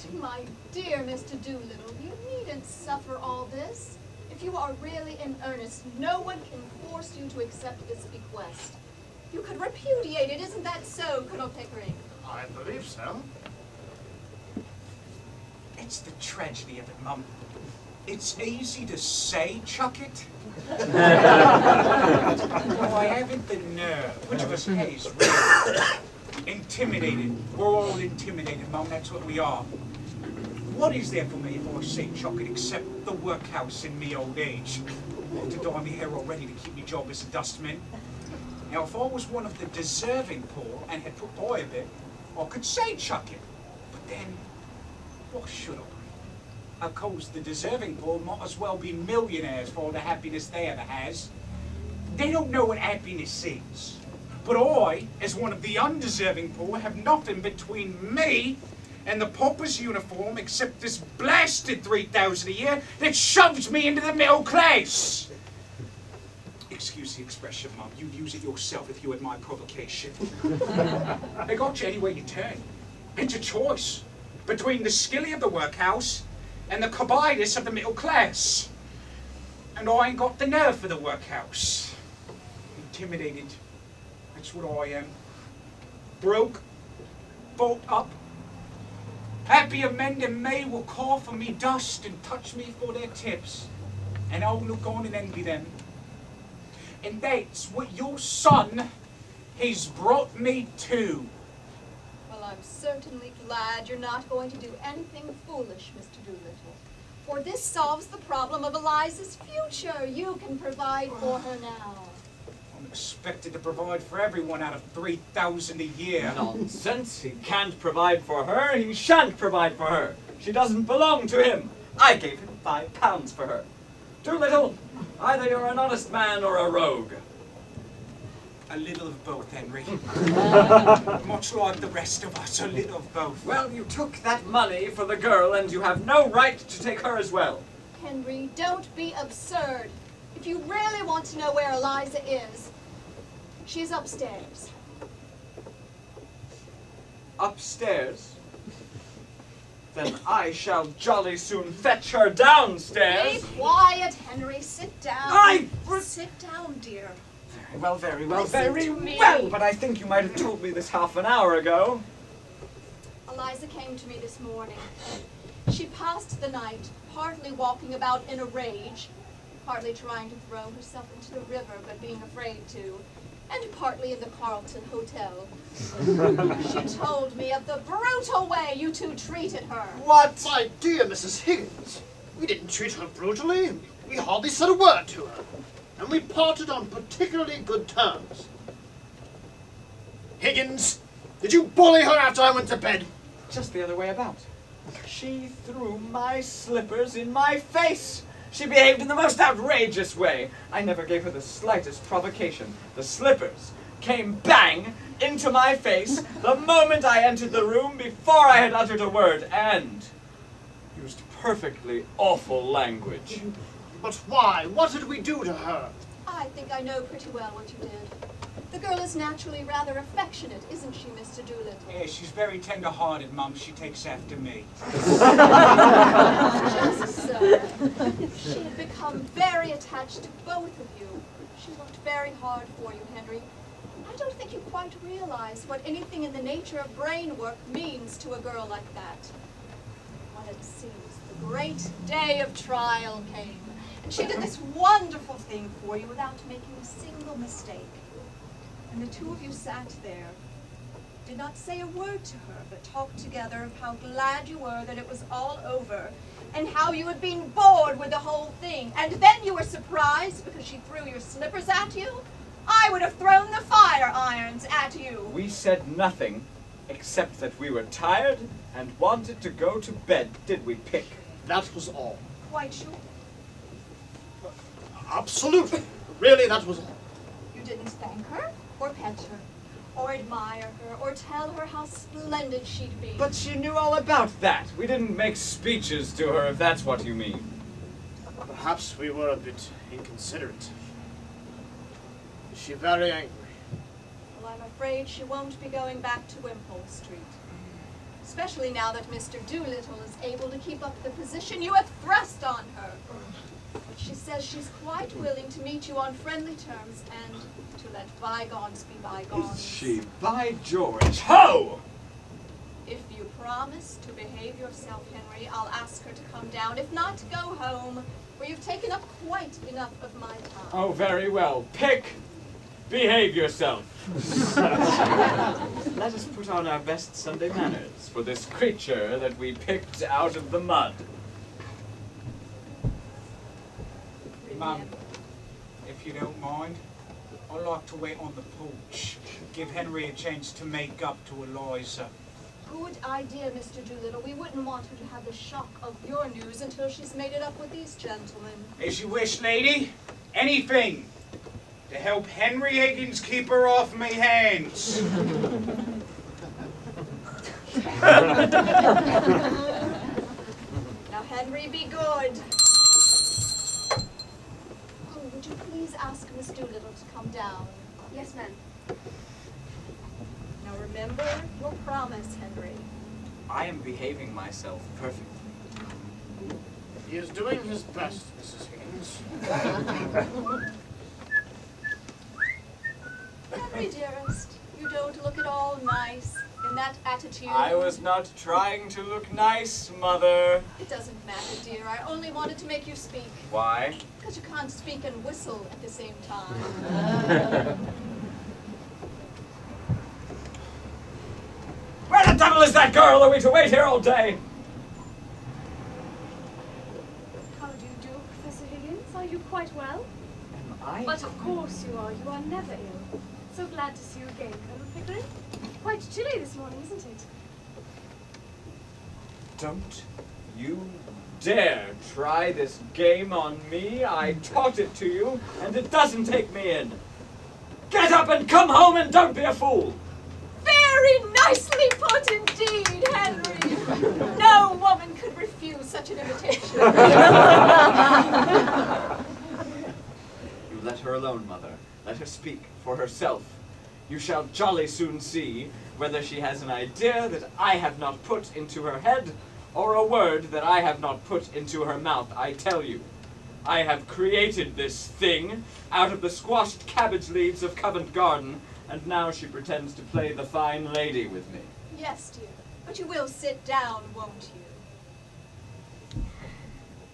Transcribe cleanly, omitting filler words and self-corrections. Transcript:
fighting. My dear Mr. Doolittle, you needn't suffer all this. If you are really in earnest, no one can force you to accept this bequest. You could repudiate it, isn't that so, Colonel Pickering? I believe so. It's the tragedy of it, Mum. It's easy to say, chuck it. No, I haven't the nerve. Which of us has, really? Intimidated. We're all intimidated, Mum. That's what we are. What is there for me if I say chuck it except the workhouse in me old age? To dye me hair already to keep me job as a dustman. Now, if I was one of the deserving poor and had put by a bit, I could say chuck it. But then, what should I? Of course, the deserving poor might as well be millionaires for all the happiness they ever has. They don't know what happiness is. But I, as one of the undeserving poor, have nothing between me and the pauper's uniform except this blasted $3,000 a year that shoves me into the middle class. Excuse the expression, Mum. You'd use it yourself if you had my provocation. They got you any way you turn. It's a choice between the skilly of the workhouse and the cobitus of the middle class. And I ain't got the nerve for the workhouse. Intimidated. That's what I am. Broke. Bought up. Happier men than me will call for me dust and touch me for their tips. And I'll look on and envy them. And that's what your son has brought me to. Well, I'm certainly glad you're not going to do anything foolish, Mr. Doolittle. For this solves the problem of Eliza's future. You can provide for her now. I'm expected to provide for everyone out of $3,000 a year. Nonsense. He can't provide for her. He shan't provide for her. She doesn't belong to him. I gave him £5 for her. Doolittle, either you're an honest man or a rogue. A little of both, Henry. Much like the rest of us, a little of both. Well, you took that money for the girl, and you have no right to take her as well. Henry, don't be absurd. If you really want to know where Eliza is, she's upstairs. Upstairs? Then I shall jolly soon fetch her downstairs. Be quiet, Henry. Sit down. Sit down, dear. Very well, Listen very to me. well. But I think you might have told me this half an hour ago. Eliza came to me this morning. She passed the night partly walking about in a rage, partly trying to throw herself into the river but being afraid to, and partly in the Carlton Hotel. She told me of the brutal way you two treated her. What? My dear Mrs. Higgins, we didn't treat her brutally. We hardly said a word to her. And we parted on particularly good terms. Higgins, did you bully her after I went to bed? Just the other way about. She threw my slippers in my face. She behaved in the most outrageous way. I never gave her the slightest provocation. The slippers came bang into my face the moment I entered the room before I had uttered a word, and used perfectly awful language. But why? What did we do to her? I think I know pretty well what you did. The girl is naturally rather affectionate, isn't she, Mr. Doolittle? Yeah, she's very tender-hearted, Mum. She takes after me. Just so. She had become very attached to both of you. She worked very hard for you, Henry. I don't think you quite realize what anything in the nature of brain work means to a girl like that. Well, it seems the great day of trial came, and she did this wonderful thing for you without making a single mistake. And the two of you sat there, did not say a word to her, but talked together of how glad you were that it was all over, and how you had been bored with the whole thing. And then you were surprised because she threw your slippers at you? I would have thrown the fire irons at you. We said nothing except that we were tired and wanted to go to bed, did we, Pick? That was all. Quite sure. Absolutely. Really, that was all. You didn't thank her, or pet her, or admire her, or tell her how splendid she'd be. But she knew all about that. We didn't make speeches to her, if that's what you mean. Perhaps we were a bit inconsiderate. Is she very angry? Well, I'm afraid she won't be going back to Wimpole Street. Especially now that Mr. Doolittle is able to keep up the position you have thrust on her. But she says she's quite willing to meet you on friendly terms and to let bygones be bygones. Is she? By George. Ho! If you promise to behave yourself, Henry, I'll ask her to come down. If not, go home, where you've taken up quite enough of my time. Oh, very well. Pick! Behave yourself. Let us put on our best Sunday manners for this creature that we picked out of the mud. Mum, if you don't mind, I'd like to wait on the porch. Give Henry a chance to make up to Eliza. Good idea, Mr. Doolittle. We wouldn't want her to have the shock of your news until she's made it up with these gentlemen. As you wish, lady. Anything to help Henry Higgins keep her off me hands. Now, Henry, be good. Oh, would you please ask Miss Doolittle to come down? Yes, ma'am. Now, remember your promise, Henry. I am behaving myself perfectly. He is doing his best, Mrs. Higgins. Henry, dearest, you don't look at all nice in that attitude. I was not trying to look nice, Mother. It doesn't matter, dear. I only wanted to make you speak. Why? Because you can't speak and whistle at the same time. Where the devil is that girl? Are we to wait here all day? How do you do, Professor Higgins? Are you quite well? Am I? But of course you are. You are never ill. So glad to see you again, Colonel Pickering. Quite chilly this morning, isn't it? Don't you dare try this game on me. I taught it to you, and it doesn't take me in. Get up and come home and don't be a fool. Very nicely put indeed, Henry. No woman could refuse such an invitation. You let her alone, Mother. Let her speak for herself. You shall jolly soon see whether she has an idea that I have not put into her head, or a word that I have not put into her mouth. I tell you, I have created this thing out of the squashed cabbage leaves of Covent Garden, and now she pretends to play the fine lady with me. Yes, dear. But you will sit down, won't you?